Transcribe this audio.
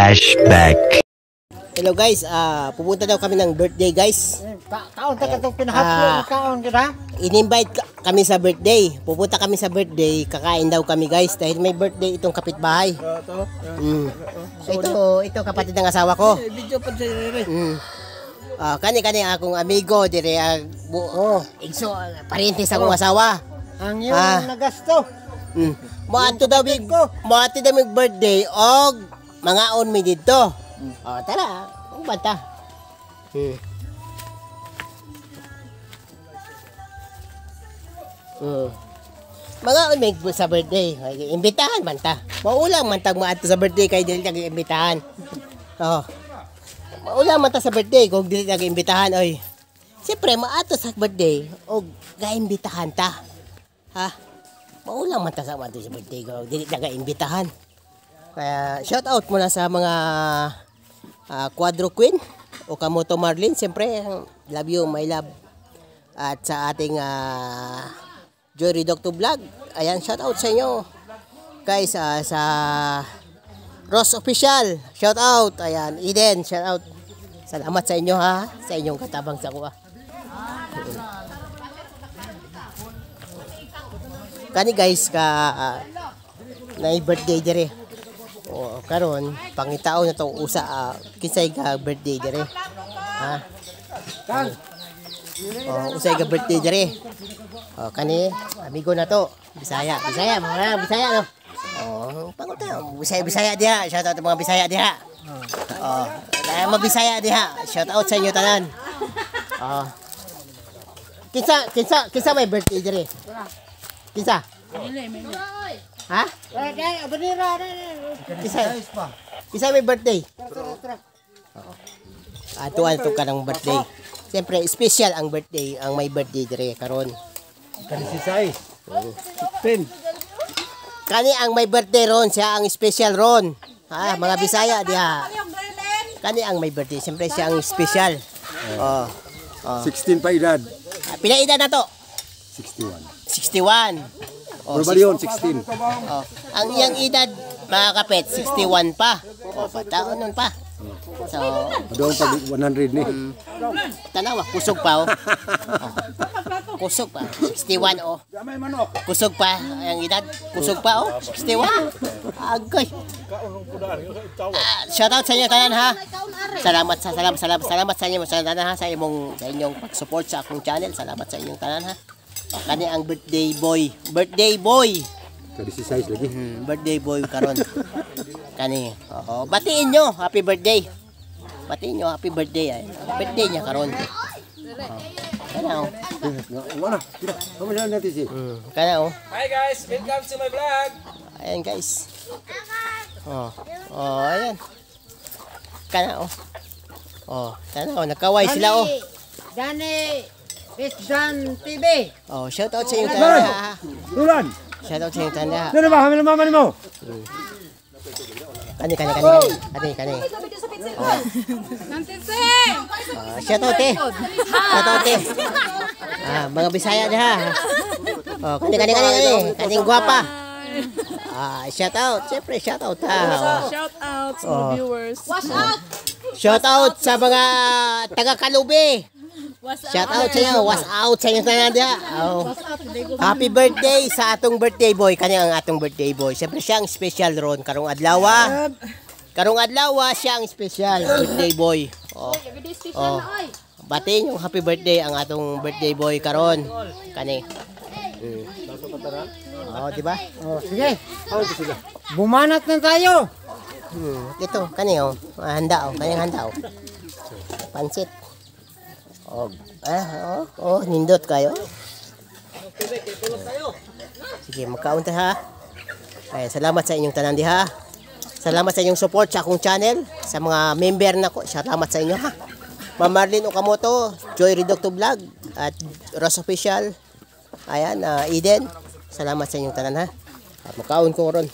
Flashback. Hello guys, pupunta daw kami ng birthday guys. Kaon ta katong pinahaplo, kaon kita. In-invite kami sa birthday. Pupunta kami sa birthday, kakain daw kami guys dahil may birthday itong kapitbahay. Ito kapatid ng asawa ko. Video pa dire. Kani akong amigo dire igso parentes akong asawa. Ang yung nagasto. Moadto daw mig birthday og mga on mi didto. Tara, bata. Mga on sa birthday, imbitahan man ta. Maulang man tag maadto sa birthday kay dili tag imbitahan. Maulang man ta sa birthday kung dili tag imbitahan oy. Siyempre maadto sa birthday og gaimbitahan ta. Maulang man ta sa birthday kung dili tag imbitahan. Kaya shout out muna sa mga Quadro Queen o Kamoto Marlin, siyempre love you, my love. At sa ating Joy Reducto Vlog, ayan, shout out sa inyo guys. Sa Ross Official, shout out. Ayan, Eden, shout out. Salamat sa inyo sa inyong katabang sa kuha. Kani guys na birthday dire. Karon pangitaon na to usa kinsay ka birthday dire. Usay ka birthday dire. Kani amigo na to, Bisaya no. Panguta, Bisaya diha. Shout out sa mga Bisaya diha. Mga Bisaya diha. Shout out sa inyo tanan. Kinsa may birthday dire? Kinsa? Isa may birthday. Tuwan ka ng birthday. Siyempre, special ang birthday, ang may birthday dire karon. Kani ang may birthday ron, siya ang special ron. Mga Bisaya diha. Kani ang may birthday, siyempre siya ang special. 16 pa edad. Pila edad na to? 61. Bali yun, 16. Ang iyang edad, mga kapet, 61 pa. Taon nun pa. So, doon pag 100 ni. Tanawa, kusog pa. Kusog pa. 61 Kusog pa. Ang edad, kusog pa 61. Agay. Shout out sa inyo tanan Salamat sa inyo sa tanan sa inyong pag-support sa akong channel. Salamat sa inyong tanan Kani ang birthday boy. Kasi size lagi. Birthday boy karon. Kani. Batiin nyo, happy birthday. Batiin nyo, happy birthday. Birthday niya karon. Kana Wala. Vamos lang natin si. Kana Hi guys, welcome to my vlog. Ayan guys. Ayan. Kana kana nakaway sila Dani Bisdan TV. Shout out sa inyo tanan. Dulan. Shout out sa inyo tanan. Ano ba kami mama mo? Kani. Shout out mga Bisaya diha. Kani. Kaning guwapa. Shout out. Siyempre shout out Shout out sa mga viewers. Shout out sa mga taga Kalubi. Shout out sa inyo. Was out sa inyo tanan diha. Happy birthday sa atong birthday boy. Kani ang atong birthday boy. Siyempre siya ang special ron karong adlaw. Siya ang special birthday boy. Batiin yung happy birthday ang atong birthday boy karon. Kani. Diba? Sige. Bumanat na tayo. Ito, kani handa kanyang handa Pansit. Nindot kayo. Sige, magkaon ta salamat sa inyong tanan diha. Salamat sa inyong support sa akong channel, sa mga member nako. Salamat sa inyo Ma'am Marlin Okamoto, Joy Reducto Vlog at Ross Official. Ayan, Eden. Salamat sa inyong tanan At magkaon ko ron.